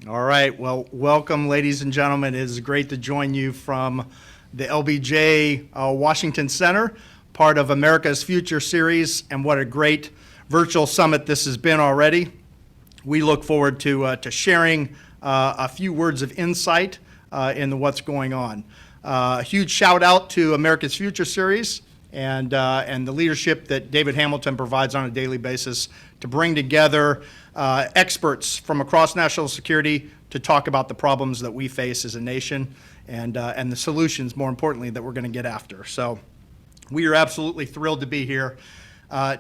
All right, well, welcome, ladies and gentlemen. It is great to join you from the LBJ Washington Center, part of America's Future series, and what a great virtual summit this has been already. We look forward to sharing a few words of insight into what's going on. A huge shout out to America's Future series and the leadership that David Hamilton provides on a daily basis to bring together experts from across national security to talk about the problems that we face as a nation and the solutions, more importantly, that we're going to get after. So we are absolutely thrilled to be here.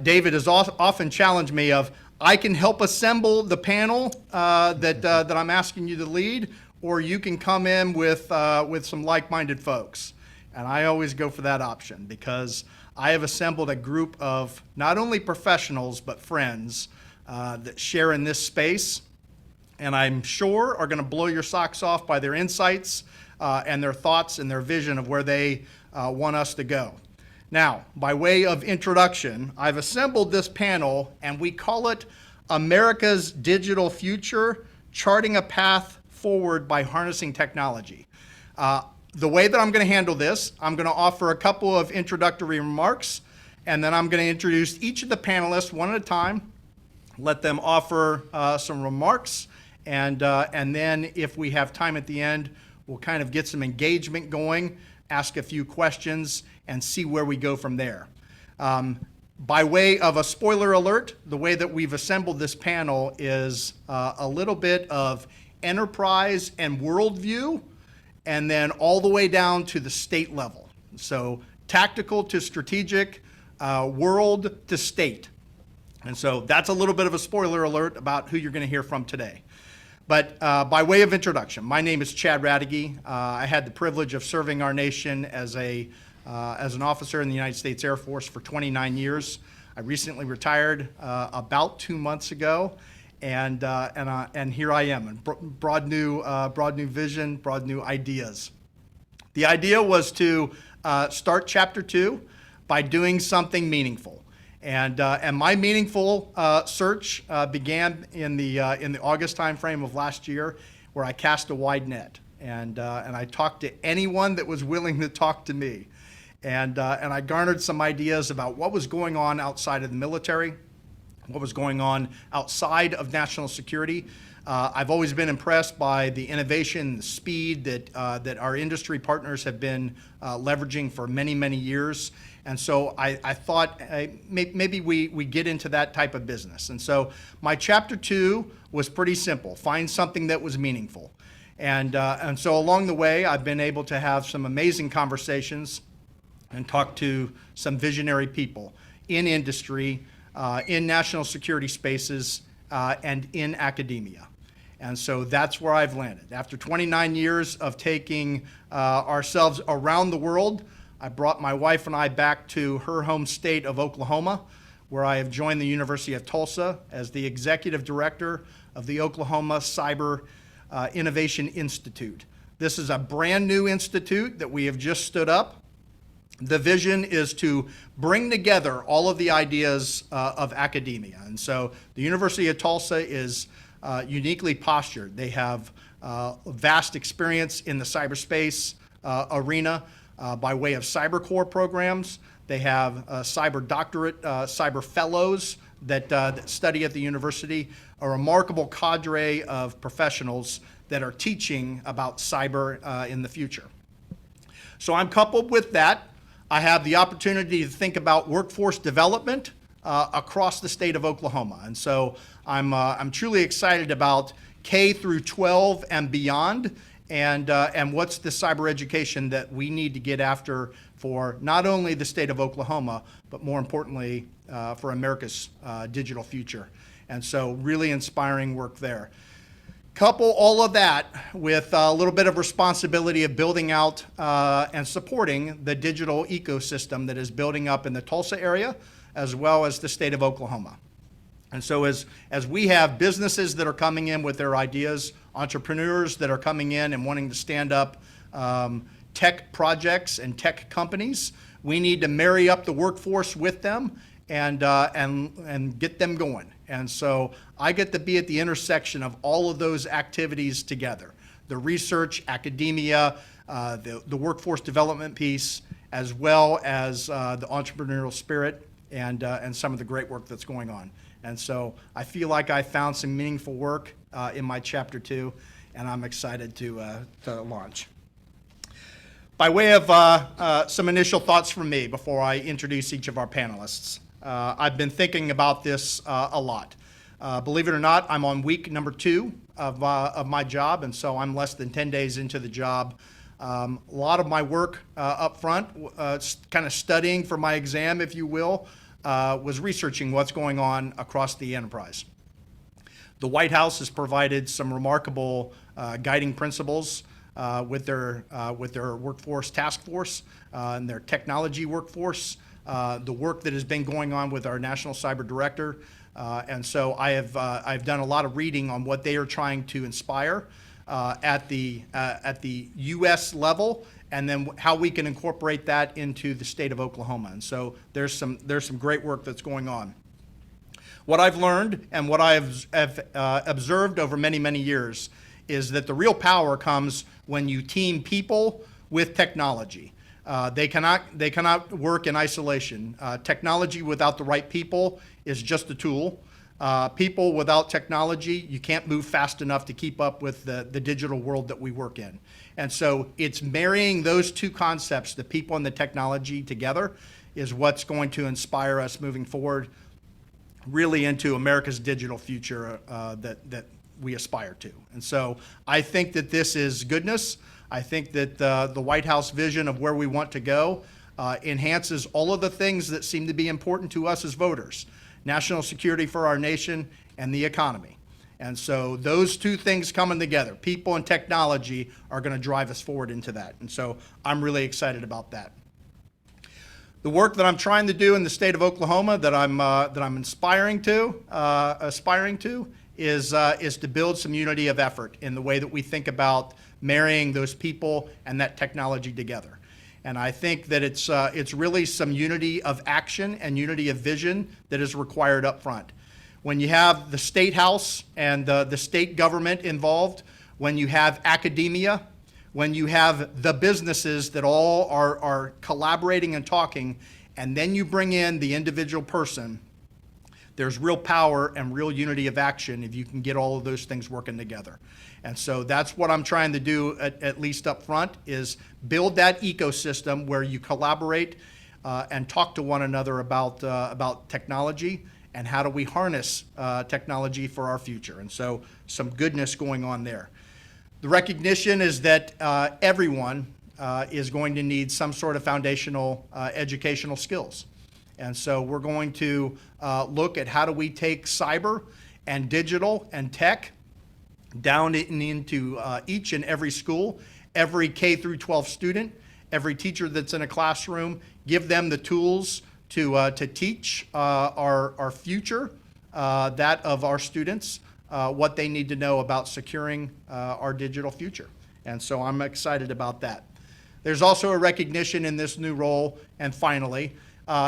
David has often challenged me of, I can help assemble the panel that I'm asking you to lead, or you can come in with some like-minded folks. And I always go for that option because I have assembled a group of not only professionals but friends that share in this space, and I'm sure are going to blow your socks off by their insights and their thoughts and their vision of where they want us to go. Now, by way of introduction, I've assembled this panel, and we call it America's Digital Future, Charting a Path Forward by Harnessing Technology. The way that I'm going to handle this, I'm going to offer a couple of introductory remarks, and then I'm going to introduce each of the panelists one at a time, let them offer some remarks, and then if we have time at the end, we'll kind of get some engagement going, ask a few questions, and see where we go from there. By way of a spoiler alert, the way that we've assembled this panel is a little bit of enterprise and worldview, and then all the way down to the state level. So tactical to strategic, world to state. And so that's a little bit of a spoiler alert about who you're going to hear from today. But by way of introduction, my name is Chad Raduege. I had the privilege of serving our nation as an officer in the United States Air Force for 29 years. I recently retired about 2 months ago, and here I am, and broad new vision, broad new ideas. The idea was to start chapter 2 by doing something meaningful, and my meaningful search began in the August timeframe of last year, where I cast a wide net, and I talked to anyone that was willing to talk to me, and I garnered some ideas about what was going on outside of the military, what was going on outside of national security. I've always been impressed by the innovation, the speed that our industry partners have been leveraging for many, many years. And so I thought maybe we get into that type of business. And so my chapter 2 was pretty simple: find something that was meaningful. And so along the way, I've been able to have some amazing conversations and talk to some visionary people in industry, in national security spaces, and in academia. And so that's where I've landed. After 29 years of taking ourselves around the world, I brought my wife and I back to her home state of Oklahoma, where I have joined the University of Tulsa as the executive director of the Oklahoma Cyber Innovation Institute. This is a brand new institute that we have just stood up. The vision is to bring together all of the ideas of academia. And so the University of Tulsa is uniquely postured. They have vast experience in the cyberspace arena by way of cyber core programs. They have cyber doctorate, cyber fellows that study at the university, a remarkable cadre of professionals that are teaching about cyber in the future. So I'm coupled with that. I have the opportunity to think about workforce development across the state of Oklahoma. And so I'm truly excited about K through 12 and beyond, and what's the cyber education that we need to get after for not only the state of Oklahoma, but more importantly, for America's digital future. And so really inspiring work there. Couple all of that with a little bit of responsibility of building out and supporting the digital ecosystem that is building up in the Tulsa area, as well as the state of Oklahoma. And so as we have businesses that are coming in with their ideas, entrepreneurs that are coming in and wanting to stand up tech projects and tech companies, we need to marry up the workforce with them and get them going. And so I get to be at the intersection of all of those activities together: the research, academia, the workforce development piece, as well as the entrepreneurial spirit and some of the great work that's going on. And so I feel like I found some meaningful work in my Chapter 2, and I'm excited to launch. By way of some initial thoughts from me before I introduce each of our panelists, I've been thinking about this a lot. Believe it or not, I'm on week number 2 of my job, and so I'm less than 10 days into the job. A lot of my work up front, kind of studying for my exam, if you will, was researching what's going on across the enterprise. The White House has provided some remarkable guiding principles with their workforce task force and their technology workforce, the work that has been going on with our National Cyber Director. And so I've done a lot of reading on what they are trying to inspire at the U.S. level, and then how we can incorporate that into the state of Oklahoma. And so there's some great work that's going on. What I've learned and what I have observed over many, many years is that the real power comes when you team people with technology. They cannot work in isolation. Technology without the right people is just a tool. People without technology, you can't move fast enough to keep up with the digital world that we work in. And so it's marrying those two concepts, the people and the technology together, is what's going to inspire us moving forward really into America's digital future that we aspire to. And so I think that this is goodness. I think that the White House vision of where we want to go enhances all of the things that seem to be important to us as voters: national security for our nation and the economy. And so those two things coming together, people and technology, are going to drive us forward into that. And so I'm really excited about that. The work that I'm trying to do in the state of Oklahoma that I'm aspiring to is to build some unity of effort in the way that we think about marrying those people and that technology together. And I think that it's really some unity of action and unity of vision that is required up front. When you have the State House and the state government involved, when you have academia, when you have the businesses that all are collaborating and talking, and then you bring in the individual person, there's real power and real unity of action if you can get all of those things working together. And so that's what I'm trying to do, at least up front, is build that ecosystem where you collaborate and talk to one another about technology and how do we harness technology for our future. And so some goodness going on there. The recognition is that everyone is going to need some sort of foundational educational skills. And so we're going to look at how do we take cyber and digital and tech down into each and every school, every K through 12 student, every teacher that's in a classroom, give them the tools to teach our future, that of our students, what they need to know about securing our digital future. And so I'm excited about that. There's also a recognition in this new role, and finally,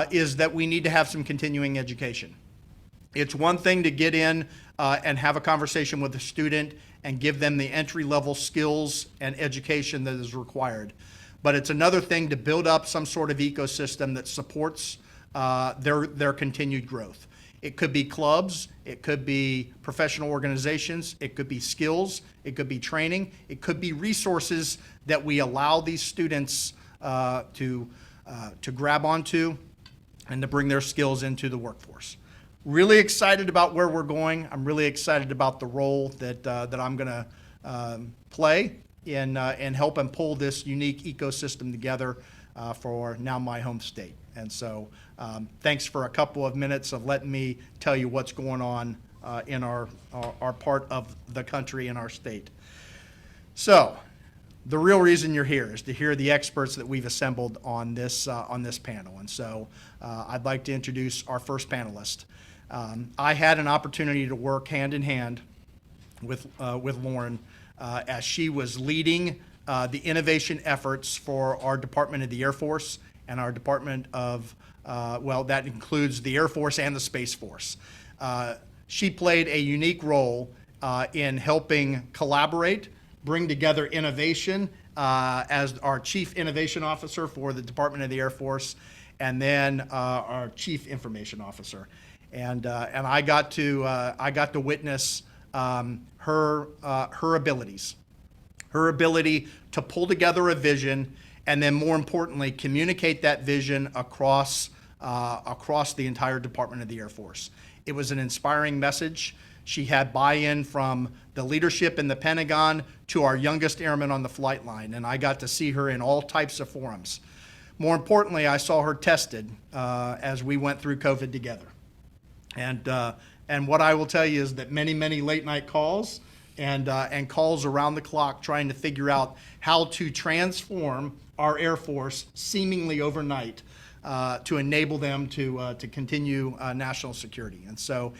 is that we need to have some continuing education. It's one thing to get in and have a conversation with a student and give them the entry-level skills and education that is required. But it's another thing to build up some sort of ecosystem that supports their continued growth. It could be clubs, it could be professional organizations, it could be skills, it could be training, it could be resources that we allow these students to grab onto and to bring their skills into the workforce. Really excited about where we're going. I'm really excited about the role that I'm going to play in helping pull this unique ecosystem together for now my home state. And so thanks for a couple of minutes of letting me tell you what's going on in our part of the country and our state. So the real reason you're here is to hear the experts that we've assembled on this panel. And so I'd like to introduce our first panelist. I had an opportunity to work hand in hand with Lauren as she was leading the innovation efforts for our Department of the Air Force and our Department of, well, that includes the Air Force and the Space Force. She played a unique role in helping collaborate, bring together innovation as our Chief Innovation Officer for the Department of the Air Force, and then our Chief Information Officer. And I got to witness her abilities, her ability to pull together a vision, and then more importantly, communicate that vision across the entire Department of the Air Force. It was an inspiring message. She had buy-in from the leadership in the Pentagon to our youngest airmen on the flight line, and I got to see her in all types of forums. More importantly, I saw her tested as we went through COVID together. And what I will tell you is that many, many late-night calls and calls around the clock trying to figure out how to transform our Air Force seemingly overnight to enable them to continue national security. And so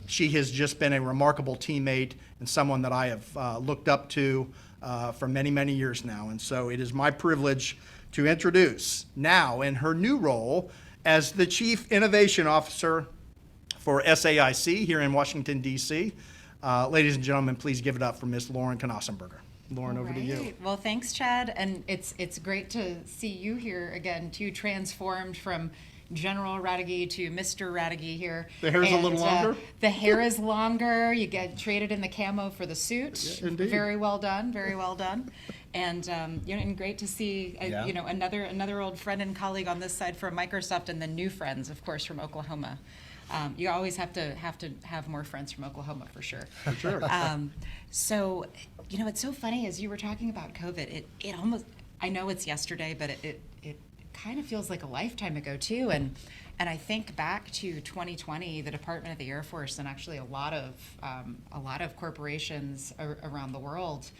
she has just been a remarkable teammate and someone that I have looked up to for many, many years now. And so it is my privilege to introduce now in her new role as the Chief Innovation Officer for SAIC here in Washington, D.C. Ladies and gentlemen, please give it up for Ms. Lauren Knausenberger. Lauren, over to you. Well, thanks, Chad, and it's great to see you here again, too, transformed from General Raduege to Mr. Raduege here. The hair's a little longer? The hair is longer. You get traded in the camo for the suit. Yeah, indeed. Very well done, very well done. And and great to see another old friend and colleague on this side from Microsoft, and then new friends, of course, from Oklahoma. You always have to have more friends from Oklahoma for sure. For sure. So, it's so funny as you were talking about COVID. It almost, I know it's yesterday, but it kind of feels like a lifetime ago too. And I think back to 2020, the Department of the Air Force, and actually a lot of corporations around the world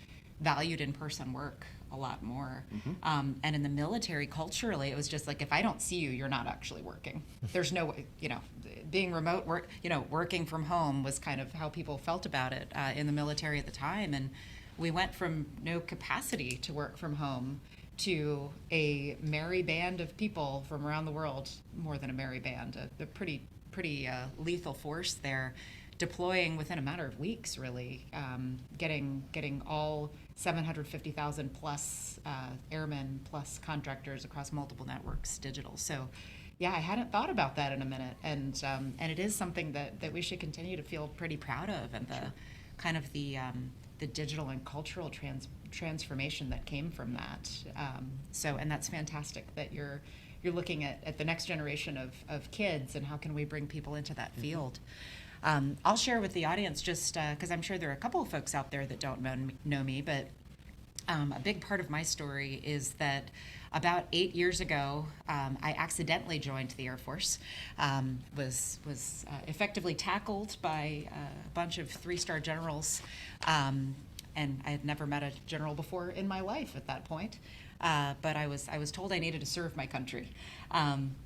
valued in-person work a lot more. Mm-hmm. And in the military, culturally, it was just like, if I don't see you, you're not actually working. There's no way, being remote work, working from home was kind of how people felt about it in the military at the time. And we went from no capacity to work from home to a merry band of people from around the world, more than a merry band, a pretty lethal force there, deploying within a matter of weeks, really, getting all 750,000 plus airmen plus contractors across multiple networks digital. So, yeah, I hadn't thought about that in a minute, and it is something that we should continue to feel pretty proud of, and the kind of the digital and cultural transformation that came from that. And that's fantastic that you're looking at the next generation of kids and how can we bring people into that field. I'll share with the audience just because I'm sure there are a couple of folks out there that don't know me, but a big part of my story is that about 8 years ago, I accidentally joined the Air Force, was effectively tackled by a bunch of 3-star generals, and I had never met a general before in my life at that point. But I was told I needed to serve my country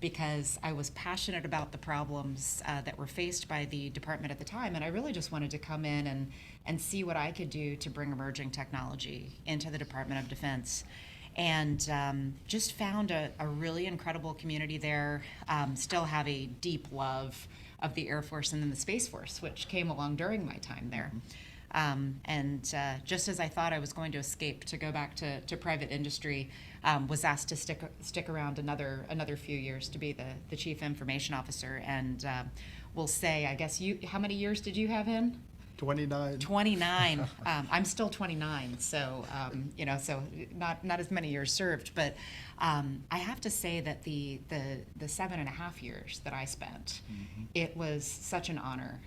because I was passionate about the problems that were faced by the department at the time, and I really just wanted to come in and see what I could do to bring emerging technology into the Department of Defense. And just found a really incredible community there, still have a deep love of the Air Force and then the Space Force, which came along during my time there. Just as I thought I was going to escape to go back to private industry, was asked to stick around another few years to be the Chief Information Officer. And we'll say, I guess how many years did you have in? 29. 29. I'm still 29, so so not as many years served. But I have to say that the 7.5 years that I spent, mm-hmm. It was such an honor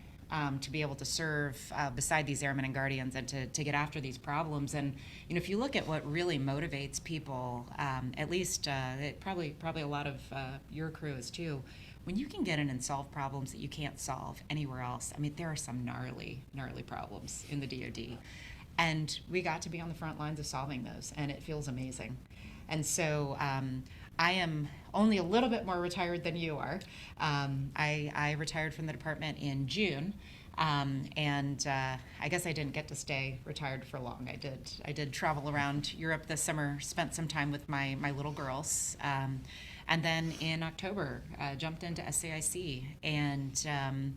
to be able to serve beside these airmen and guardians and to get after these problems. And if you look at what really motivates people, at least probably a lot of your crew is too. When you can get in and solve problems that you can't solve anywhere else, I mean, there are some gnarly problems in the DoD. And we got to be on the front lines of solving those, and it feels amazing. And so I am only a little bit more retired than you are. I retired from the department in June, and I guess I didn't get to stay retired for long. I did travel around Europe this summer, spent some time with my little girls. And then in October, jumped into SAIC. And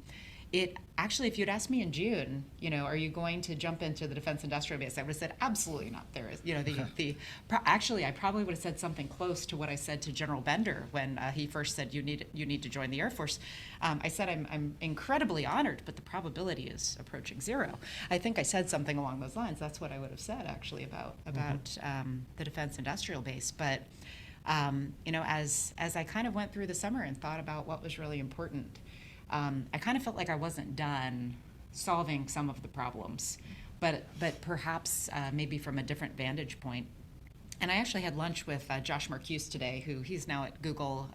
it actually, if you'd asked me in June, are you going to jump into the defense industrial base? I would have said, absolutely not. There is, actually, I probably would have said something close to what I said to General Bender when he first said, you need to join the Air Force. I said, I'm incredibly honored, but the probability is approaching zero. I think I said something along those lines. That's what I would have said, actually, about the defense industrial base. But, as I kind of went through the summer and thought about what was really important, I kind of felt like I wasn't done solving some of the problems, but perhaps maybe from a different vantage point. And I actually had lunch with Josh Marcuse today, he's now at Google.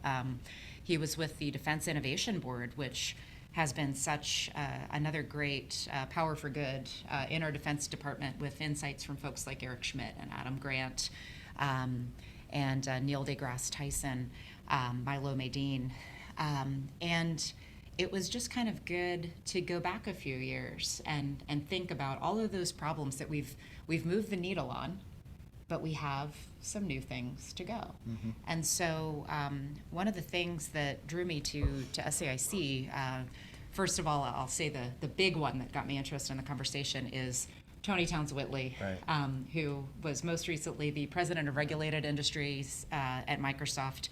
He was with the Defense Innovation Board, which has been such another great power for good in our Defense Department, with insights from folks like Eric Schmidt and Adam Grant and Neil deGrasse Tyson, Milo Medine. And it was just kind of good to go back a few years and think about all of those problems that we've moved the needle on, but we have some new things to go. And so one of the things that drew me to SAIC, first of all, I'll say the big one that got me interested in the conversation is Tony Towns-Whitley, Right. Who was most recently the president of regulated industries at Microsoft.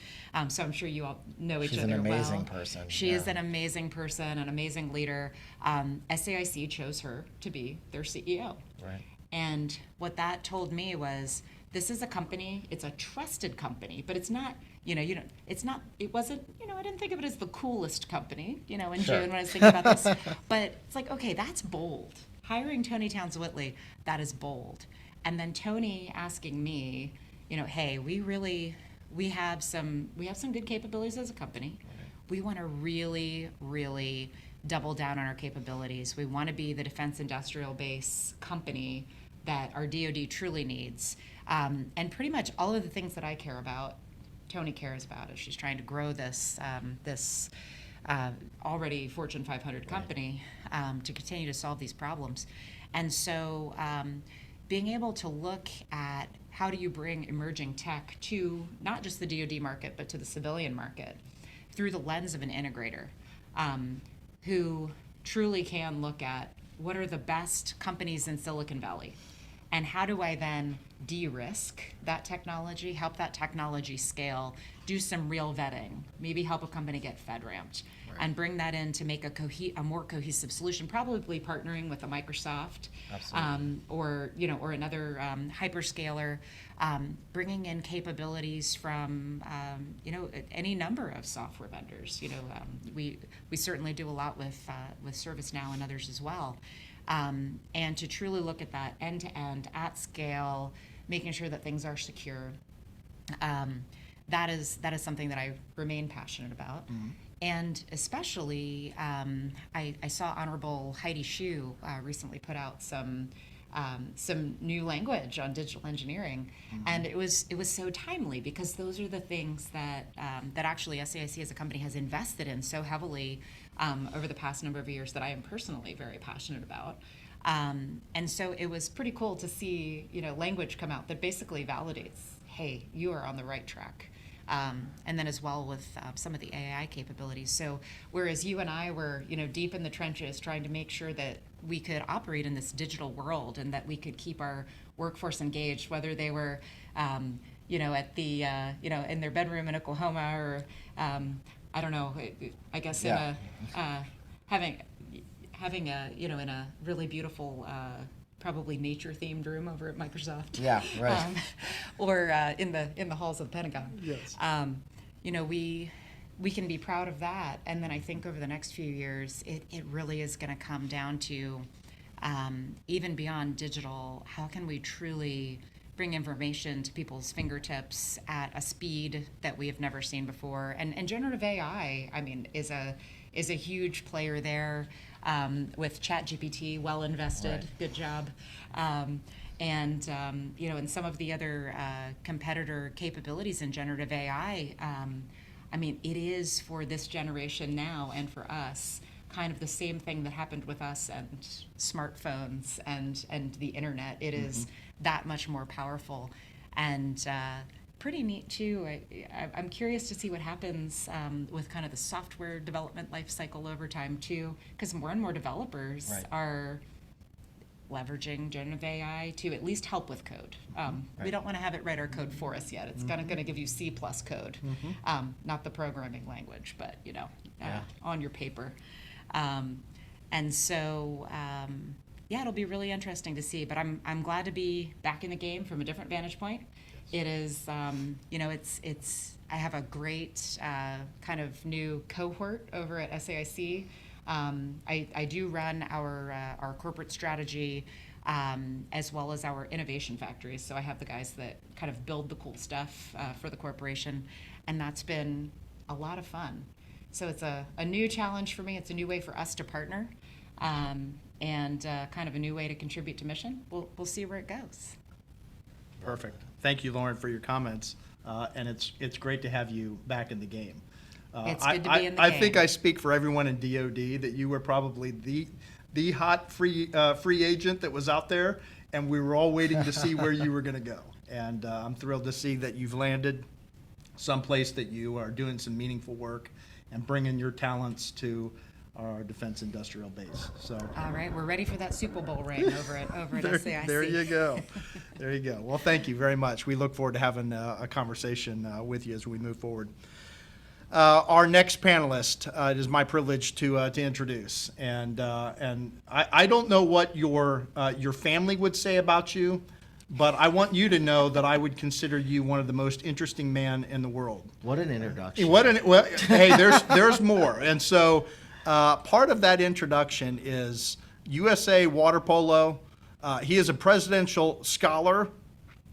So I'm sure you all know each She's other an well. amazing person. She is an amazing person, an amazing leader. SAIC chose her to be their CEO. Right. And what that told me was, this is a company, it's a trusted company, but it's not, it wasn't, I didn't think of it as the coolest company, in Sure. June when I was thinking about this. But it's like, okay, that's bold. Hiring Tony Towns-Whitley, that is bold. And then Tony asking me, hey, we have some good capabilities as a company. We want to really, really double down on our capabilities. We want to be the defense industrial base company that our DoD truly needs. And pretty much all of the things that I care about, Tony cares about, as she's trying to grow this already Fortune 500 company to continue to solve these problems. And so being able to look at how do you bring emerging tech to not just the DoD market, but to the civilian market through the lens of an integrator who truly can look at what are the best companies in Silicon Valley, and how do I then de-risk that technology, help that technology scale, do some real vetting, maybe help a company get FedRamped, and bring that in to make a more cohesive solution, probably partnering with a Microsoft or another hyperscaler, bringing in capabilities from any number of software vendors. We certainly do a lot with ServiceNow and others as well. And to truly look at that end-to-end at scale, making sure that things are secure, that is something that I remain passionate about. And especially, I saw Honorable Heidi Shue recently put out some new language on digital engineering, and it was so timely, because those are the things that actually SAIC as a company has invested in so heavily over the past number of years, that I am personally very passionate about. And so it was pretty cool to see language come out that basically validates, hey, you are on the right track. And then as well with some of the AI capabilities. So whereas you and I were, deep in the trenches trying to make sure that we could operate in this digital world and that we could keep our workforce engaged, whether they were, at the, in their bedroom in Oklahoma, or I don't know, I guess in having a, in a really beautiful probably nature-themed room over at Microsoft. Yeah, right. Or in the halls of the Pentagon. Yes. We can be proud of that. And then I think over the next few years, it really is going to come down to, even beyond digital, how can we truly bring information to people's fingertips at a speed that we have never seen before. And generative AI, I mean, is a huge player there. With ChatGPT, well invested, Right. good job. And some of the other competitor capabilities in generative AI, I mean, it is for this generation now and for us kind of the same thing that happened with us and smartphones and the internet. It is that much more powerful. And pretty neat too. I'm curious to see what happens with kind of the software development life cycle over time too, because more and more developers Right. are leveraging generative AI to at least help with code. We Right. don't want to have it write our code for us yet. It's going to give you C+ code, not the programming language, but Yeah. on your paper. And so, yeah, it'll be really interesting to see. But I'm glad to be back in the game from a different vantage point. It is, it's. I have a great kind of new cohort over at SAIC. I do run our corporate strategy as well as our innovation factories. So I have the guys that kind of build the cool stuff for the corporation, and that's been a lot of fun. So it's a new challenge for me. It's a new way for us to partner, and kind of a new way to contribute to mission. We'll see where it goes. Perfect. Thank you, Lauren, for your comments. And it's great to have you back in the game. It's good to be in the I game. think I speak for everyone in DoD that you were probably the hot free agent that was out there, and we were all waiting to see where you were going to go. And I'm thrilled to see that you've landed someplace that you are doing some meaningful work and bringing your talents to our defense industrial base. So. All right, we're ready for that Super Bowl ring over at SAIC. There you go. There you go. Well, thank you very much. We look forward to having a conversation with you as we move forward. Our next panelist, it is my privilege to introduce, and I don't know what your family would say about you, but I want you to know that I would consider you one of the most interesting men in the world. What an introduction. Well, hey, there's more, and so part of that introduction is USA Water Polo. He is a presidential scholar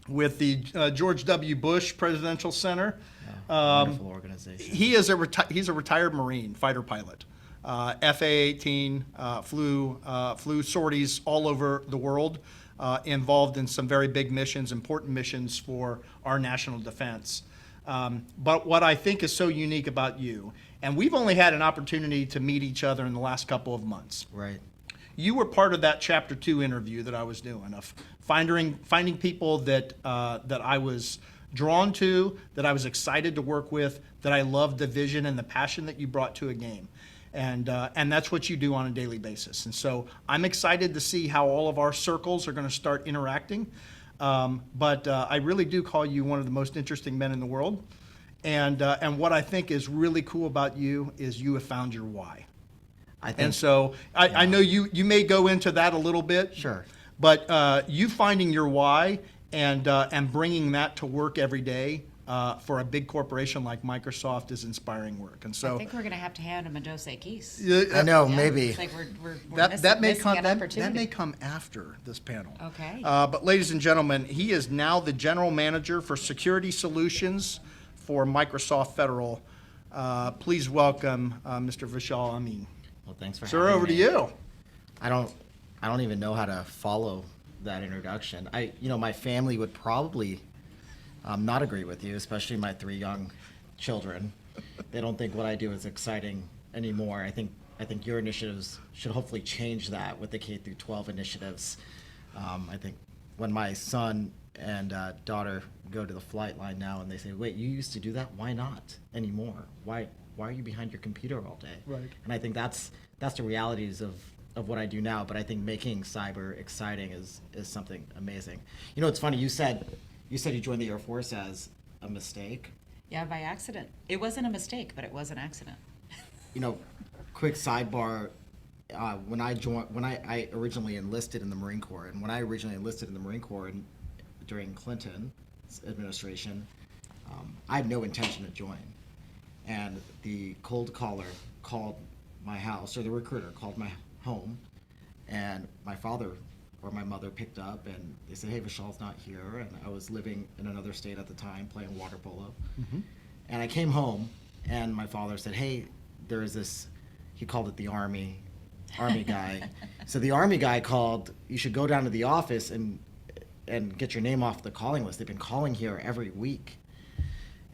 with the George W. Bush Presidential Center. Wonderful organization. He's a retired Marine fighter pilot. FA-18 flew sorties all over the world, involved in some very big missions, important missions for our national defense. But what I think is so unique about you, and we've only had an opportunity to meet each other in the last couple of months. Right. You were part of that Chapter 2 interview that I was doing, of finding people that I was drawn to, that I was excited to work with, that I loved the vision and the passion that you brought to a game. And that's what you do on a daily basis. And so I'm excited to see how all of our circles are going to start interacting. But I really do call you one of the most interesting men in the world. And what I think is really cool about you is you have found your why. And so I know you may go into that a little bit. Sure. But you finding your why and bringing that to work every day for a big corporation like Microsoft is inspiring work. And so I think we're going to have to hand him a Dos Equis. I know, Yeah, maybe. It's like we're that may missing come an that opportunity. may come after this panel. Okay. But ladies and gentlemen, he is now the general manager for security solutions for Microsoft Federal. Please welcome Mr. Vishal Amin. Well, thanks for Sir, having over to me. you. I don't even know how to follow that introduction. My family would probably not agree with you, especially my 3 young children. They don't think what I do is exciting anymore. I think your initiatives should hopefully change that with the K through 12 initiatives. I think when my son and daughter go to the flight line now and they say, "Wait, you used to do that? Why not anymore? Why are you behind your computer all day?" Right. And I think that's the realities of what I do now. But I think making cyber exciting is something amazing. It's funny. You said you joined the Air Force as a mistake. Yeah, by accident. It wasn't a mistake, but it was an accident. Quick sidebar. When I originally enlisted in the Marine Corps, and when I originally enlisted in the Marine Corps during Clinton's administration, I had no intention to join. And the cold caller called my house, or the recruiter called my home, and my father or my mother picked up, and they said, "Hey, Vishal's not here," and I was living in another state at the time playing water polo. Mm-hmm. And I came home, and my father said, "Hey, there is this," he called it the Army guy. So the Army guy called, "You should go down to the office and get your name off the calling list. They've been calling here every week."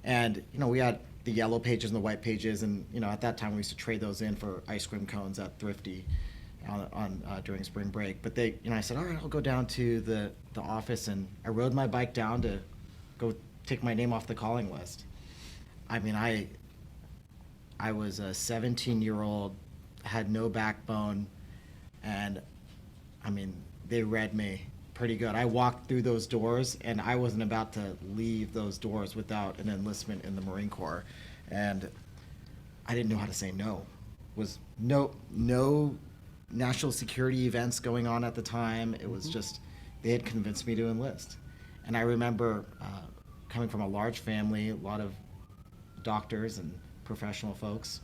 And, we had the yellow pages and the white pages, and, at that time we used to trade those in for ice cream cones at Thrifty during spring break. But I said, "All right, I'll go down to the office," and I rode my bike down to go take my name off the calling list. I mean, I was a 17-year-old, had no backbone, and I mean, they read me pretty good. I walked through those doors, and I wasn't about to leave those doors without an enlistment in the Marine Corps, and I didn't know how to say no. Was no national security events going on at the time. It was just, they had convinced me to enlist. And I remember coming from a large family, a lot of doctors and professional folks.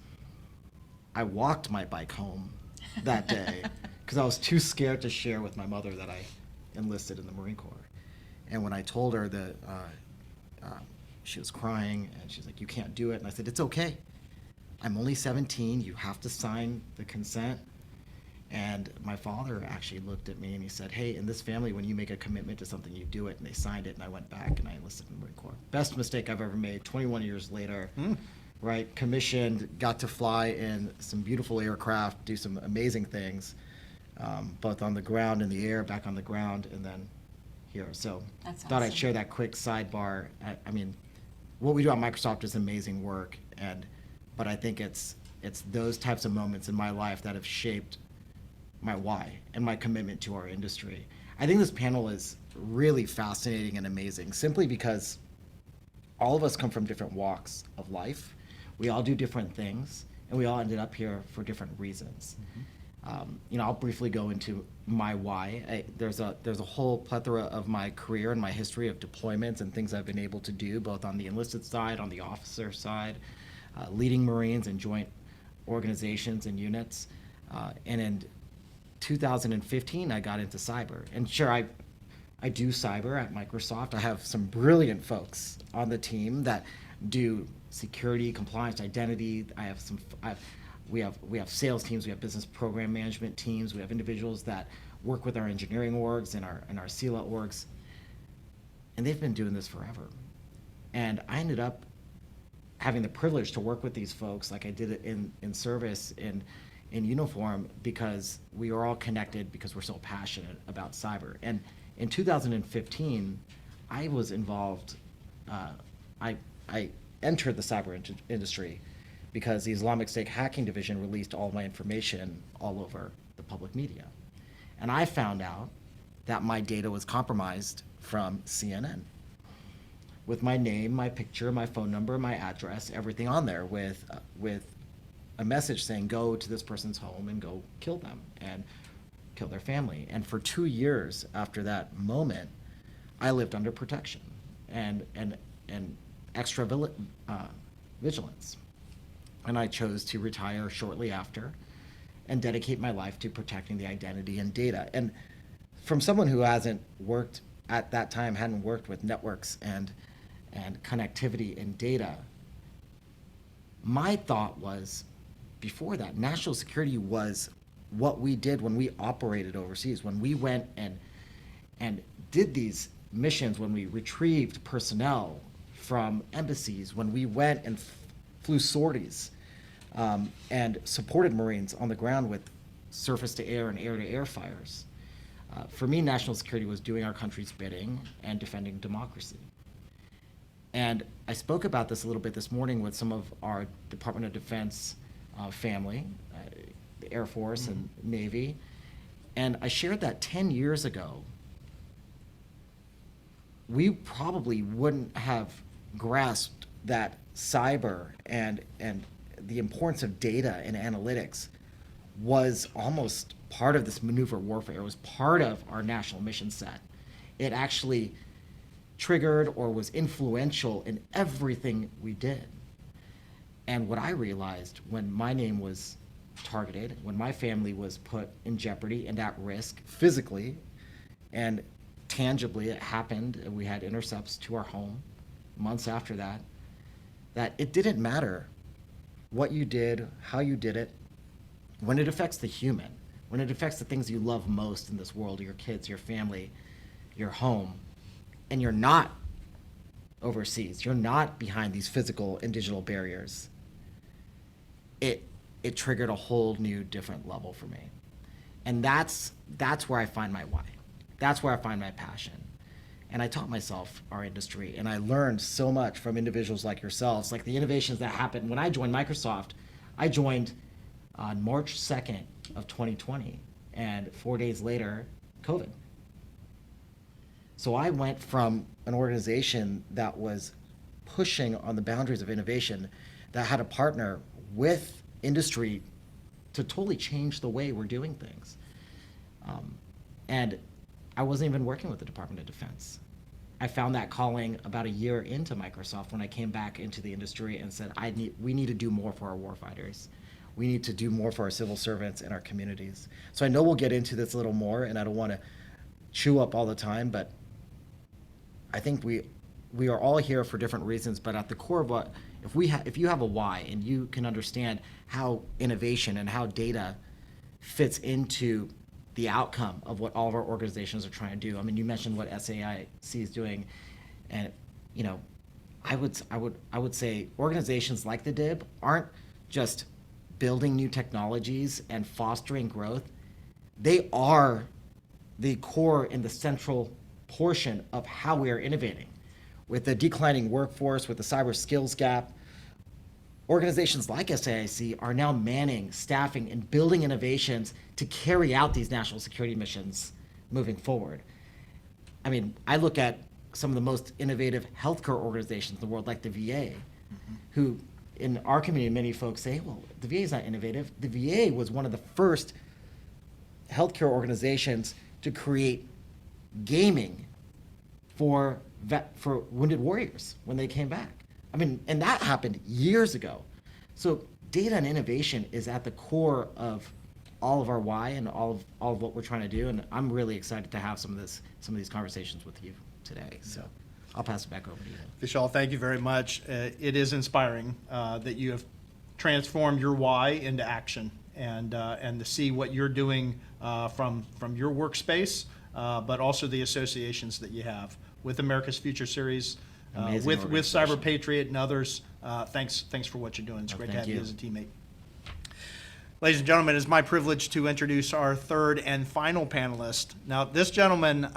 I walked my bike home that day because I was too scared to share with my mother that I enlisted in the Marine Corps. And when I told her that, she was crying, and she's like, "You can't do it." And I said, "It's okay. I'm only 17. You have to sign the consent." And my father actually looked at me and he said, "Hey, in this family, when you make a commitment to something, you do it." And they signed it, and I went back and I enlisted in the Marine Corps. Best mistake I've ever made. 21 years later, right? Commissioned, got to fly in some beautiful aircraft, do some amazing things, both on the ground, in the air, back on the ground, and then here. So That's thought I'd awesome. share that quick sidebar. I mean, what we do at Microsoft is amazing work, but I think it's those types of moments in my life that have shaped my why and my commitment to our industry. I think this panel is really fascinating and amazing simply because all of us come from different walks of life. We all do different things, and we all ended up here for different reasons. I'll briefly go into my why. There's a whole plethora of my career and my history of deployments and things I've been able to do, both on the enlisted side, on the officer side, leading Marines and joint organizations and units. And in 2015, I got into cyber. And sure, I do cyber at Microsoft. I have some brilliant folks on the team that do security, compliance, identity. We have sales teams, we have business program management teams, we have individuals that work with our engineering orgs and our CELA orgs, and they've been doing this forever. And I ended up having the privilege to work with these folks like I did it in service in uniform because we are all connected because we're so passionate about cyber. And in 2015, I was involved, I entered the cyber industry because the Islamic State hacking division released all my information all over the public media. And I found out that my data was compromised from CNN with my name, my picture, my phone number, my address, everything on there with a message saying, go to this person's home and go kill them and kill their family. And for 2 years after that moment, I lived under protection and extra vigilance. And I chose to retire shortly after and dedicate my life to protecting the identity and data. And from someone who hasn't worked at that time, hadn't worked with networks and connectivity and data, my thought was, before that, national security was what we did when we operated overseas, when we went and did these missions, when we retrieved personnel from embassies, when we went and flew sorties and supported Marines on the ground with surface-to-air and air-to-air fires. For me, national security was doing our country's bidding and defending democracy. And I spoke about this a little bit this morning with some of our Department of Defense family, the Air Force and Navy, and I shared that 10 years ago, we probably wouldn't have grasped that cyber and the importance of data and analytics was almost part of this maneuver warfare. It was part of our national mission set. It actually triggered or was influential in everything we did. And what I realized when my name was targeted, when my family was put in jeopardy and at risk physically and tangibly, it happened, and we had intercepts to our home months after that, that it didn't matter what you did, how you did it, when it affects the human, when it affects the things you love most in this world, your kids, your family, your home, and you're not overseas, you're not behind these physical and digital barriers, it triggered a whole new different level for me. And that's where I find my why. That's where I find my passion. And I taught myself our industry, and I learned so much from individuals like yourselves, like the innovations that happened. When I joined Microsoft, I joined on March 2nd of 2020, and 4 days later, COVID. So I went from an organization that was pushing on the boundaries of innovation, that had a partner with industry to totally change the way we're doing things. And I wasn't even working with the Department of Defense. I found that calling about a year into Microsoft when I came back into the industry and said, we need to do more for our warfighters. We need to do more for our civil servants and our communities. So I know we'll get into this a little more, and I don't want to chew up all the time, but I think we are all here for different reasons, but at the core of what, if you have a why and you can understand how innovation and how data fits into the outcome of what all of our organizations are trying to do. I mean, you mentioned what SAIC is doing, and I would say organizations like the DIB aren't just building new technologies and fostering growth. They are the core and the central portion of how we are innovating. With the declining workforce, with the cyber skills gap, organizations like SAIC are now manning, staffing, and building innovations to carry out these national security missions moving forward. I mean, I look at some of the most innovative healthcare organizations in the world, like the VA, who in our community, many folks say, well, the VA is not innovative. The VA was one of the first healthcare organizations to create gaming for wounded warriors when they came back. I mean, and that happened years ago. So data and innovation is at the core of all of our why and all of what we're trying to do. And I'm really excited to have some of these conversations with you today. So I'll pass it back over to you. Vishal, thank you very much. It is inspiring that you have transformed your why into action, and to see what you're doing from your workspace, but also the associations that you have with America's Future Series, with Cyber Patriot and others. Thanks for what you're doing. It's great to have you as a teammate. Ladies and gentlemen, it's my privilege to introduce our third and final panelist. Now, this gentleman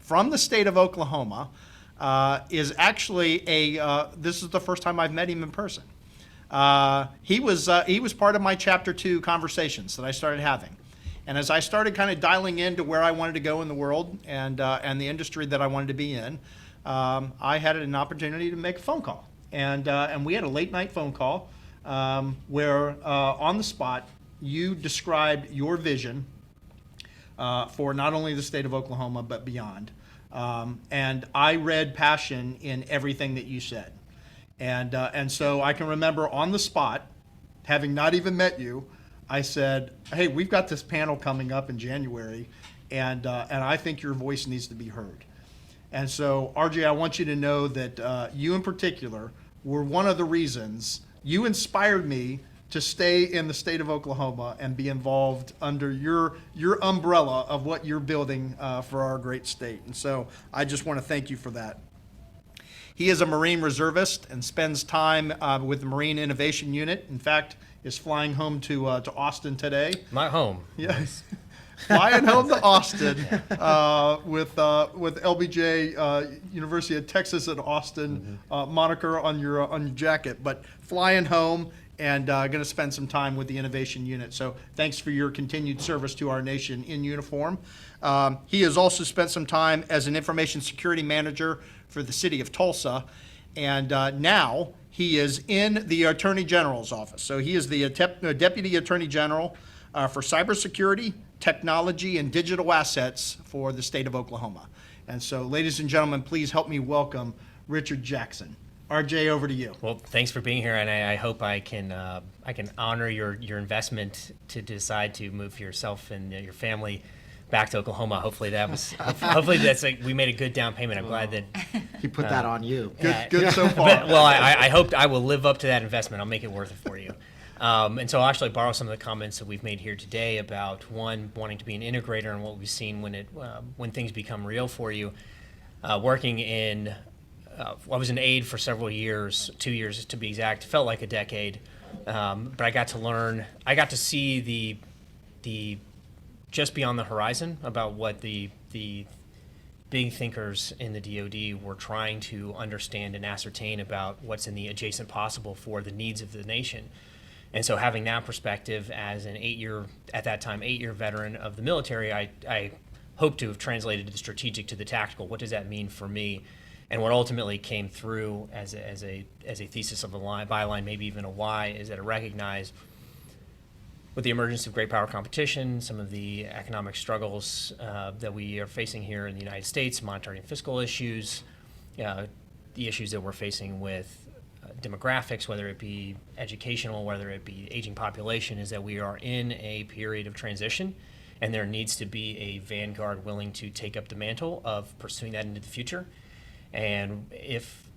from the state of Oklahoma is actually this is the first time I've met him in person. He was part of my Chapter 2 conversations that I started having. And as I started kind of dialing into where I wanted to go in the world and the industry that I wanted to be in, I had an opportunity to make a phone call. And we had a late night phone call where on the spot, you described your vision for not only the state of Oklahoma, but beyond. And I read passion in everything that you said. And so I can remember on the spot, having not even met you, I said, hey, we've got this panel coming up in January, and I think your voice needs to be heard. And so, RJ, I want you to know that you in particular were one of the reasons you inspired me to stay in the state of Oklahoma and be involved under your umbrella of what you're building for our great state. And so I just want to thank you for that. He is a Marine reservist and spends time with the Marine Innovation Unit. In fact, is flying home to Austin today. Not home. Yes. Flying home to Austin with LBJ University of Texas at Austin moniker on your jacket, but flying home and going to spend some time with the Innovation Unit. So thanks for your continued service to our nation in uniform. He has also spent some time as an information security manager for the city of Tulsa, and now he is in the Attorney General's office. So he is the Deputy Attorney General for Cybersecurity, Technology, and Digital Assets for the state of Oklahoma. And so, ladies and gentlemen, please help me welcome Richard Jackson. RJ, over to you. Well, thanks for being here, and I hope I can honor your investment to decide to move yourself and your family back to Oklahoma. Hopefully that's we made a good down payment. I'm glad that He put that on you. Good so far. But, well, I hope I will live up to that investment. I'll make it worth it for you. And so I'll actually borrow some of the comments that we've made here today about, one, wanting to be an integrator and what we've seen when things become real for you. Working in, I was an aide for several years, 2 years to be exact, felt like a decade. But I got to learn, I got to see the just beyond the horizon about what the big thinkers in the DoD were trying to understand and ascertain about what's in the adjacent possible for the needs of the nation. And so having that perspective as an 8-year, at that time, 8-year veteran of the military, I hope to have translated the strategic to the tactical. What does that mean for me? And what ultimately came through as a thesis of a byline, maybe even a why, is that I recognize with the emergence of great power competition, some of the economic struggles that we are facing here in the United States, monetary and fiscal issues, the issues that we're facing with demographics, whether it be educational, whether it be aging population, is that we are in a period of transition, and there needs to be a vanguard willing to take up the mantle of pursuing that into the future. And if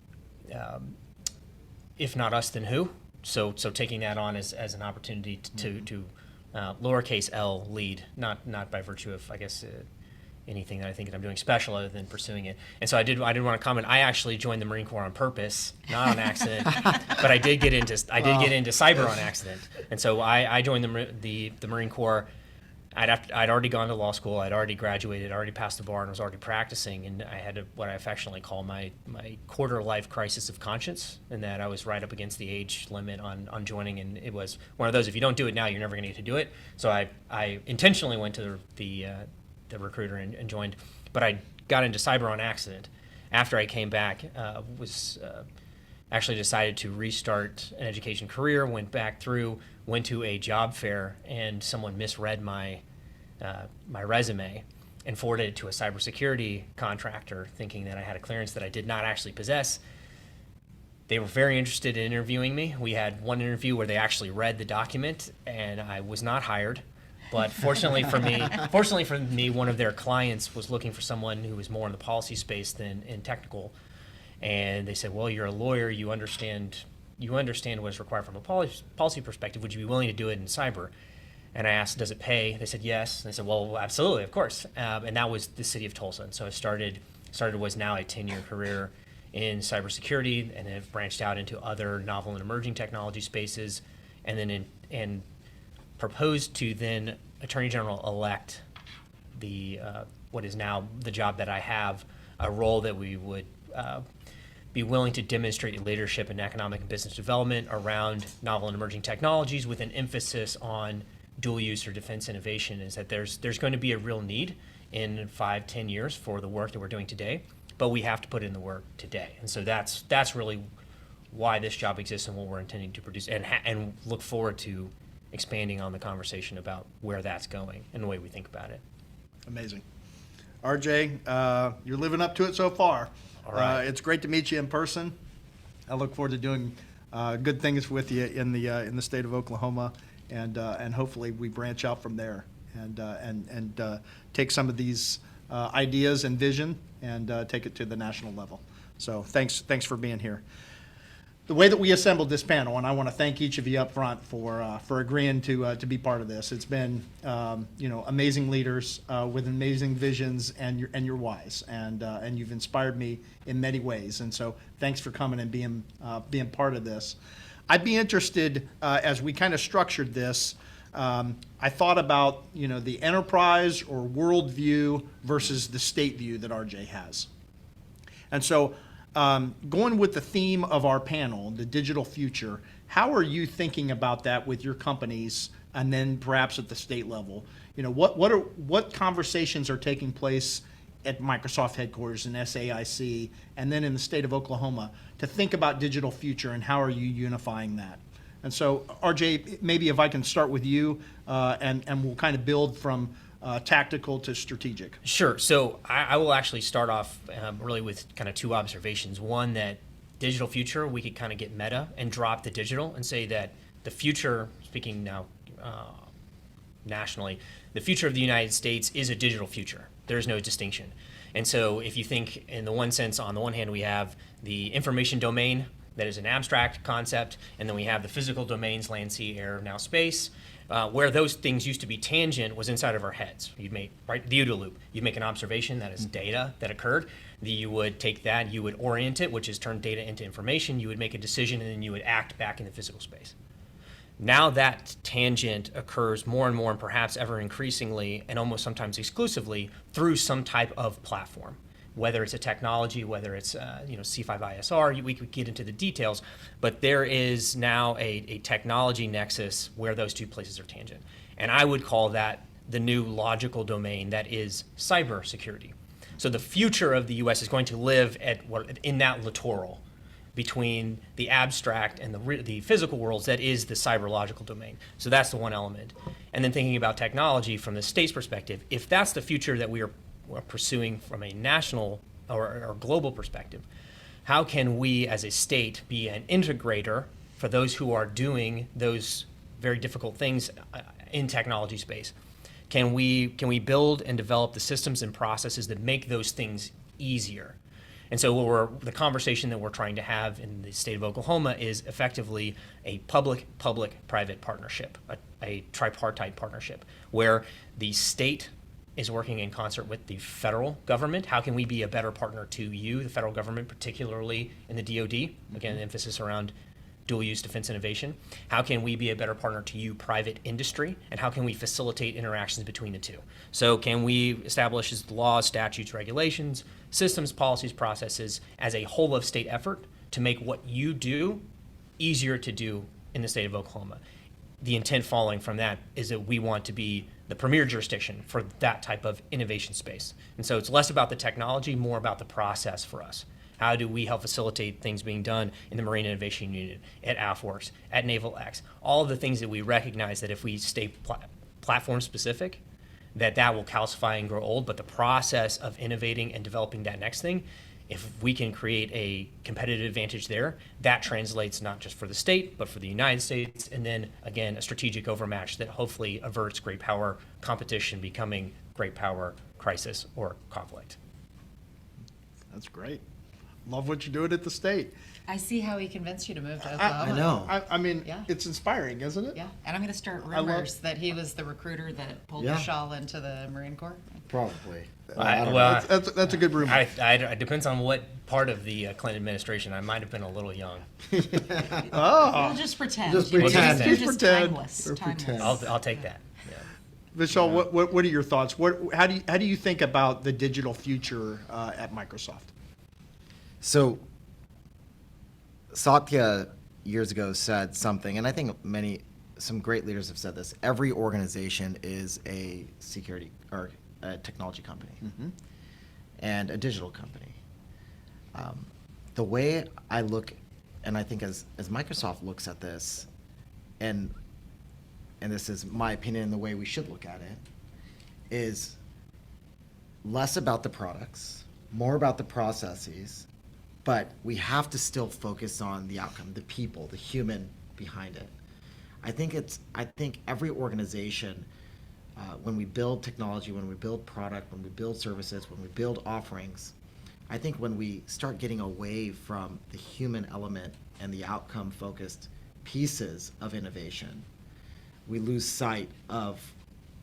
not us, then who? So taking that on as an opportunity to lowercase l lead, not by virtue of, I guess, anything that I think that I'm doing special other than pursuing it. And so I did want to comment. I actually joined the Marine Corps on purpose, not on accident, but I did get into cyber on accident. And so I joined the Marine Corps. I'd already gone to law school. I'd already graduated. Already passed the bar and was already practicing. And I had what I affectionately call my quarter life crisis of conscience, in that I was right up against the age limit on joining. And it was one of those, if you don't do it now, you're never going to get to do it. So I intentionally went to the recruiter and joined, but I got into cyber on accident. After I came back, actually decided to restart an education career, went to a job fair, and someone misread my resume and forwarded it to a cybersecurity contractor, thinking that I had a clearance that I did not actually possess. They were very interested in interviewing me. We had one interview where they actually read the document, and I was not hired. But fortunately for me, one of their clients was looking for someone who was more in the policy space than in technical. And they said, well, you're a lawyer, you understand what's required from a policy perspective. Would you be willing to do it in cyber? And I asked, does it pay? They said, yes. And they said, well, absolutely, of course. And that was the city of Tulsa. And so I started was now a 10-year career in cybersecurity, and have branched out into other novel and emerging technology spaces, and then proposed to then Attorney General-elect what is now the job that I have, a role that we would be willing to demonstrate leadership in economic and business development around novel and emerging technologies, with an emphasis on dual use or defense innovation. Is that there's going to be a real need in 5-10 years for the work that we're doing today, but we have to put in the work today. And so that's really why this job exists and what we're intending to produce, and look forward to expanding on the conversation about where that's going and the way we think about it. Amazing. RJ, you're living up to it so far. All right. It's great to meet you in person. I look forward to doing good things with you in the state of Oklahoma, and hopefully we branch out from there and take some of these ideas and vision and take it to the national level. So thanks for being here. The way that we assembled this panel, and I want to thank each of you up front for agreeing to be part of this. It's been amazing leaders with amazing visions and your whys, and you've inspired me in many ways. And so thanks for coming and being part of this. I'd be interested as we kind of structured this. I thought about the enterprise or world view versus the state view that RJ has, and so. Going with the theme of our panel, the digital future, how are you thinking about that with your companies, and then perhaps at the state level? What conversations are taking place at Microsoft headquarters and SAIC, and then in the state of Oklahoma, to think about digital future, and how are you unifying that? And so, RJ, maybe if I can start with you, and we'll kind of build from tactical to strategic. Sure. So I will actually start off really with kind of two observations. One, that digital future, we could kind of get meta and drop the digital and say that the future, speaking now nationally, the future of the United States is a digital future. There's no distinction. And so if you think in the one sense, on the one hand, we have the information domain that is an abstract concept, and then we have the physical domains, land, sea, air, now space. Where those things used to be tangent was inside of our heads. You'd make, right, the OODA loop. You'd make an observation, that is data that occurred. You would take that, you would orient it, which is turn data into information. You would make a decision, and then you would act back in the physical space. Now that tangent occurs more and more, and perhaps ever increasingly, and almost sometimes exclusively, through some type of platform. whether it's a technology, whether it's C5ISR, we could get into the details, but there is now a technology nexus where those two places are tangent. And I would call that the new logical domain that is cybersecurity. So the future of the U.S. is going to live in that littoral between the abstract and the physical worlds that is the cyberlogical domain. So that's the one element. And then thinking about technology from the state's perspective, if that's the future that we are pursuing from a national or global perspective, how can we as a state be an integrator for those who are doing those very difficult things in technology space? Can we build and develop the systems and processes that make those things easier? And so the conversation that we're trying to have in the state of Oklahoma is effectively a public-private partnership, a tripartite partnership, where the state is working in concert with the federal government. How can we be a better partner to you, the federal government, particularly in the DoD? Again, the emphasis around dual-use defense innovation. How can we be a better partner to you, private industry? And how can we facilitate interactions between the two? So can we establish laws, statutes, regulations, systems, policies, processes as a whole of state effort to make what you do easier to do in the state of Oklahoma? The intent following from that is that we want to be the premier jurisdiction for that type of innovation space. And so it's less about the technology, more about the process for us. How do we help facilitate things being done in the Marine Innovation Unit, at AFWorks, at Naval X? All of the things that we recognize that if we stay platform specific, that will calcify and grow old. But the process of innovating and developing that next thing, if we can create a competitive advantage there, that translates not just for the state, but for the United States. And then, again, a strategic overmatch that hopefully averts great power competition becoming great power crisis or conflict. That's great. Love what you're doing at the state. I see how he convinced you to move to Oklahoma. I know. I mean, Yeah. it's inspiring, isn't it? Yeah, and I'm going to start I love- rumors that he was the recruiter that pulled Yeah. Vishal into the Marine Corps. Probably. I- don't well, know. That's a good rumor. It depends on what part of the Clinton administration. I might have been a little young. We'll just pretend. Just You're pretend. You're Just just pretend. timeless. Or Timeless. pretend. I'll take that. Yeah. Vishal, what are your thoughts? How do you think about the digital future at Microsoft? So, Satya years ago said something, and I think some great leaders have said this. Every organization is a security or a technology company and a digital company. The way I look, and I think as Microsoft looks at this, and this is my opinion and the way we should look at it, is less about the products, more about the processes, but we have to still focus on the outcome, the people, the human behind it. I think every organization, when we build technology, when we build product, when we build services, when we build offerings, I think when we start getting away from the human element and the outcome-focused pieces of innovation, we lose sight of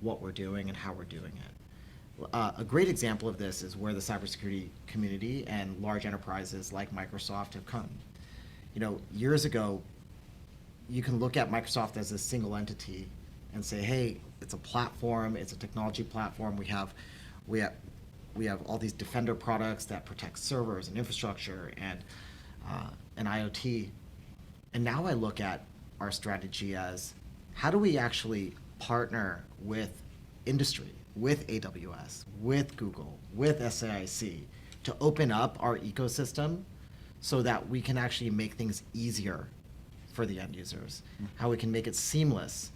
what we're doing and how we're doing it. A great example of this is where the cybersecurity community and large enterprises like Microsoft have come. Years ago, you can look at Microsoft as a single entity and say, hey, it's a platform, it's a technology platform. We have all these Defender products that protect servers and infrastructure and IoT. And now I look at our strategy as, how do we actually partner with industry, with AWS, with Google, with SAIC, to open up our ecosystem so that we can actually make things easier for the end users, how we can make it seamless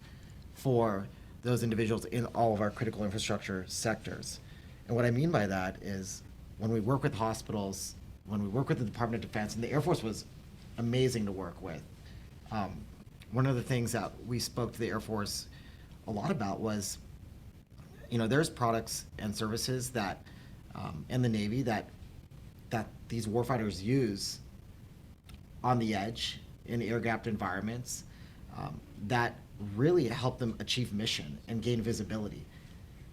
for those individuals in all of our critical infrastructure sectors. And what I mean by that is when we work with hospitals, when we work with the Department of Defense, and the Air Force was amazing to work with. One of the things that we spoke to the Air Force a lot about was, there's products and services that, in the Navy that these warfighters use on the edge in air-gapped environments that really help them achieve mission and gain visibility.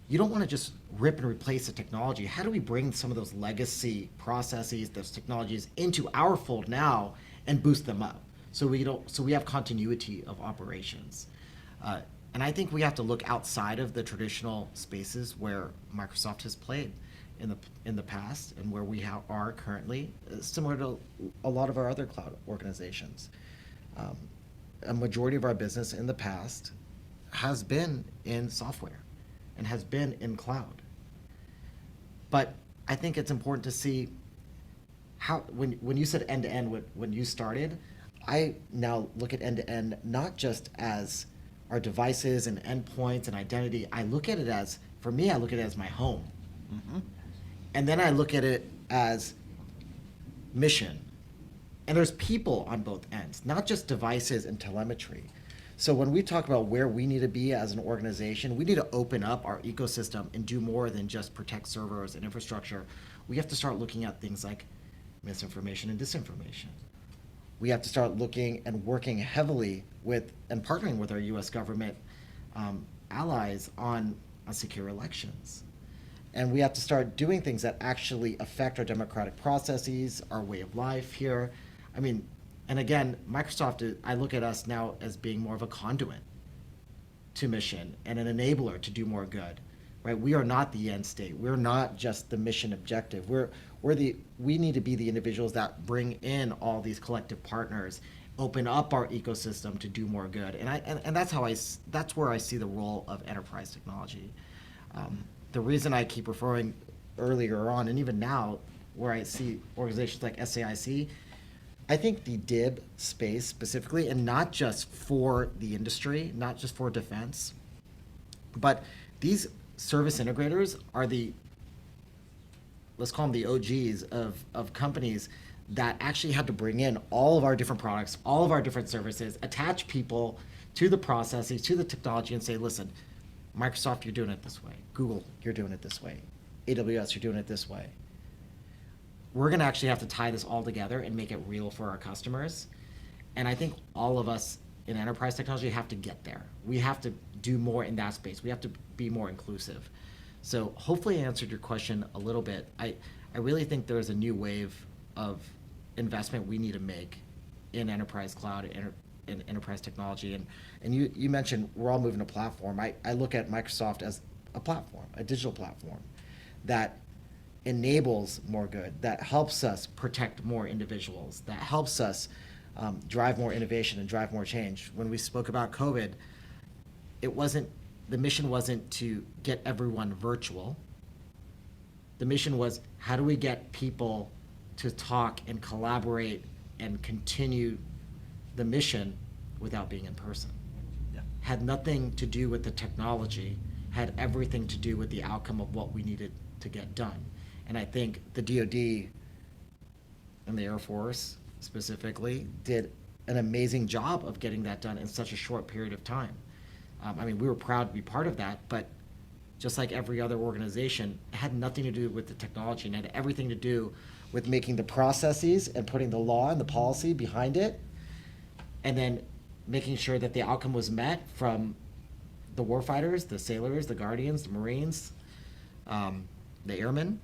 You don't want to just rip and replace the technology. How do we bring some of those legacy processes, those technologies into our fold now and boost them up so we have continuity of operations? And I think we have to look outside of the traditional spaces where Microsoft has played. in the past and where we are currently, similar to a lot of our other cloud organizations. A majority of our business in the past has been in software and has been in cloud. But I think it's important to see how, when you said end-to-end when you started, I now look at end-to-end not just as our devices and endpoints and identity. I look at it as, for me, I look at it as my home. And then I look at it as mission. And there's people on both ends, not just devices and telemetry. So when we talk about where we need to be as an organization, we need to open up our ecosystem and do more than just protect servers and infrastructure. We have to start looking at things like misinformation and disinformation. We have to start looking and working heavily with and partnering with our U.S. government allies on secure elections. And we have to start doing things that actually affect our democratic processes, our way of life here. I mean, and again, Microsoft, I look at us now as being more of a conduit to mission and an enabler to do more good, right? We are not the end state. We're not just the mission objective. We need to be the individuals that bring in all these collective partners, open up our ecosystem to do more good. And that's where I see the role of enterprise technology. The reason I keep referring earlier on, and even now, where I see organizations like SAIC, I think the DIB space specifically, and not just for the industry, not just for defense, but these service integrators are let's call them the OGs of companies that actually have to bring in all of our different products, all of our different services, attach people to the processes, to the technology, and say, listen, Microsoft, you're doing it this way. Google, you're doing it this way. AWS, you're doing it this way. We're going to actually have to tie this all together and make it real for our customers. And I think all of us in enterprise technology have to get there. We have to do more in that space. We have to be more inclusive. So hopefully I answered your question a little bit. I really think there's a new wave of investment we need to make in enterprise cloud and enterprise technology. And you mentioned we're all moving to platform. I look at Microsoft as a platform, a digital platform that enables more good, that helps us protect more individuals, that helps us drive more innovation and drive more change. When we spoke about COVID, the mission wasn't to get everyone virtual. The mission was, how do we get people to talk and collaborate and continue the mission without being in person? Yeah. Had nothing to do with the technology, had everything to do with the outcome of what we needed to get done. And I think the DoD and the Air Force specifically did an amazing job of getting that done in such a short period of time. I mean, we were proud to be part of that, but just like every other organization, it had nothing to do with the technology and had everything to do with making the processes and putting the law and the policy behind it, and then making sure that the outcome was met from the warfighters, the sailors, the guardians, the Marines, the airmen,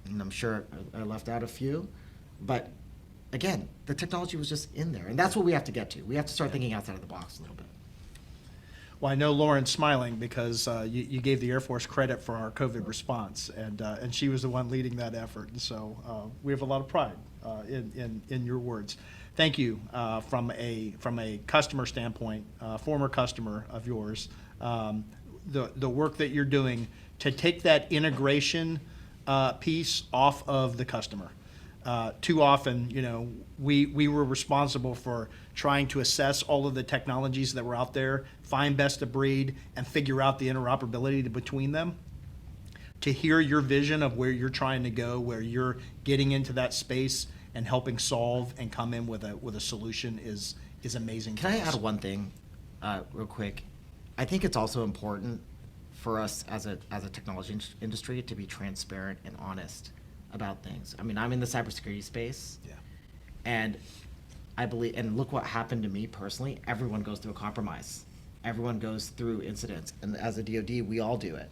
and I'm sure I left out a few, but again, the technology was just in there, and that's what we have to get to. We have to start thinking outside of the box a little bit. Well, I know Lauren's smiling because you gave the Air Force credit for our COVID response, and she was the one leading that effort. And so we have a lot of pride in your words. Thank you from a customer standpoint, former customer of yours, the work that you're doing to take that integration piece off of the customer. Too often, we were responsible for trying to assess all of the technologies that were out there, find best of breed, and figure out the interoperability between them. To hear your vision of where you're trying to go, where you're getting into that space and helping solve and come in with a solution is amazing. Can I add one thing real quick? I think it's also important for us as a technology industry to be transparent and honest about things. I mean, I'm in the cybersecurity space, Yeah. and I believe, and look what happened to me personally. Everyone goes through a compromise. Everyone goes through incidents, and as a DoD, we all do it.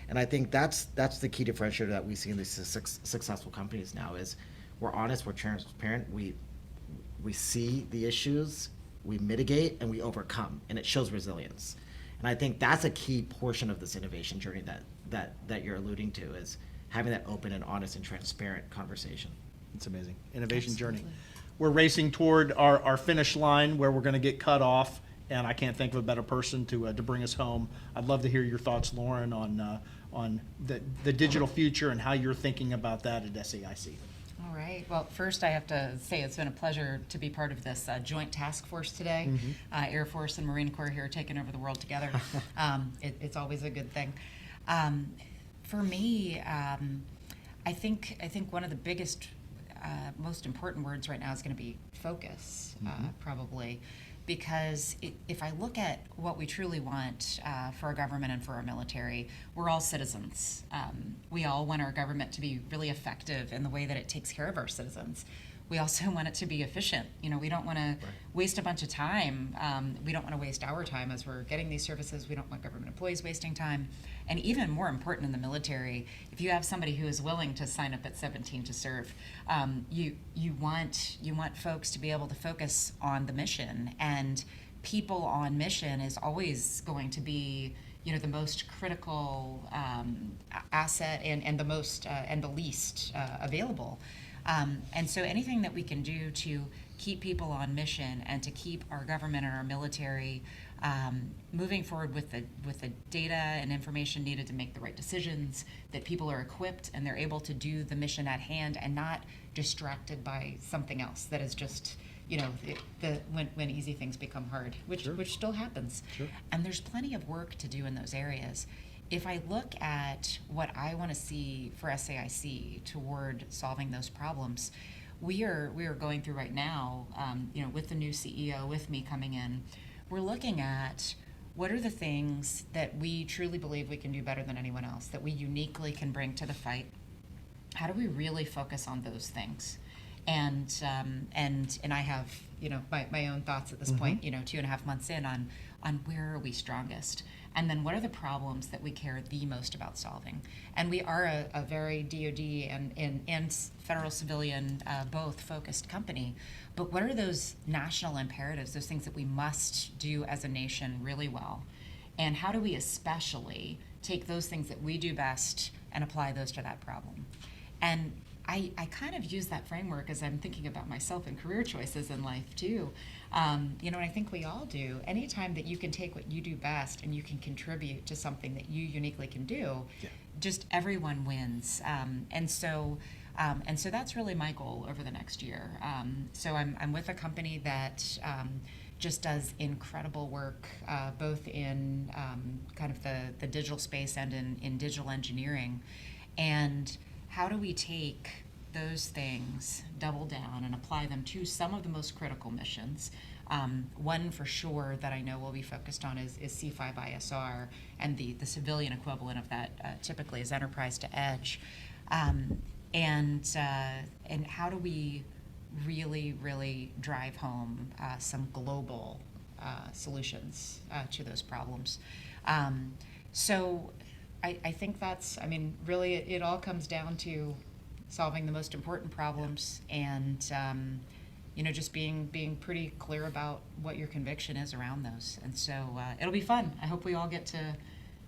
And I think that's the key differentiator that we see in these successful companies now is we're honest, we're transparent, we see the issues, we mitigate, and we overcome, and it shows resilience. And I think that's a key portion of this innovation journey that you're alluding to is having that open and honest and transparent conversation. It's amazing. Innovation journey. Absolutely. We're racing toward our finish line where we're going to get cut off, and I can't think of a better person to bring us home. I'd love to hear your thoughts, Lauren, on the digital future and how you're thinking about that at SAIC. All right. Well, first I have to say it's been a pleasure to be part of this joint task force today. Air Force and Marine Corps here taking over the world together. It's always a good thing. For me, I think one of the biggest, most important words right now is going to be focus, probably. Because if I look at what we truly want for our government and for our military, we're all citizens. We all want our government to be really effective in the way that it takes care of our citizens. We also want it to be efficient. We don't want to waste a bunch of time. We don't want to waste our time as we're getting these services. We don't want government employees wasting time. And even more important in the military, if you have somebody who is willing to sign up at 17 to serve, you want folks to be able to focus on the mission. And people on mission is always going to be the most critical asset and the most and the least available. And so anything that we can do to keep people on mission and to keep our government and our military moving forward with the data and information needed to make the right decisions, that people are equipped and they're able to do the mission at hand and not distracted by something else that is just when easy things become hard, which still happens. Sure. And there's plenty of work to do in those areas. If I look at what I want to see for SAIC toward solving those problems, we are going through right now, with the new CEO, with me coming in, we're looking at what are the things that we truly believe we can do better than anyone else, that we uniquely can bring to the fight. How do we really focus on those things? And I have my own thoughts at this point, 2.5 months in on where are we strongest, and then what are the problems that we care the most about solving. And we are a very DoD and federal civilian both focused company, but what are those national imperatives, those things that we must do as a nation really well, and how do we especially take those things that we do best and apply those to that problem? And I kind of use that framework as I'm thinking about myself and career choices in life too. And I think we all do. Anytime that you can take what you do best and you can contribute to something that you uniquely can do, just everyone wins. And so that's really my goal over the next year. So I'm with a company that just does incredible work, both in kind of the digital space and in digital engineering. And how do we take those things, double down, and apply them to some of the most critical missions? One for sure that I know we'll be focused on is C5ISR, and the civilian equivalent of that typically is enterprise to edge. And how do we really drive home some global solutions to those problems? So I think really it all comes down to solving the most important problems and just being pretty clear about what your conviction is around those. And so it'll be fun. I hope we all get to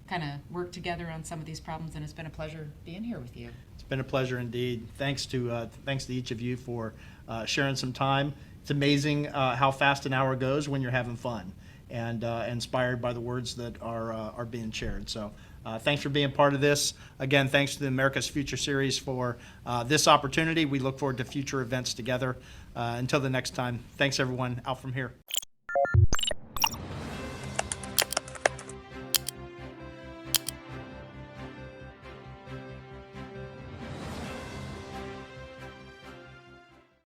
kind of work together on some of these problems, and it's been a pleasure being here with you. It's been a pleasure indeed. Thanks to each of you for sharing some time. It's amazing how fast an hour goes when you're having fun and inspired by the words that are being shared. So thanks for being part of this. Again, thanks to the America's Future Series for this opportunity. We look forward to future events together. Until the next time, thanks everyone. Out from here.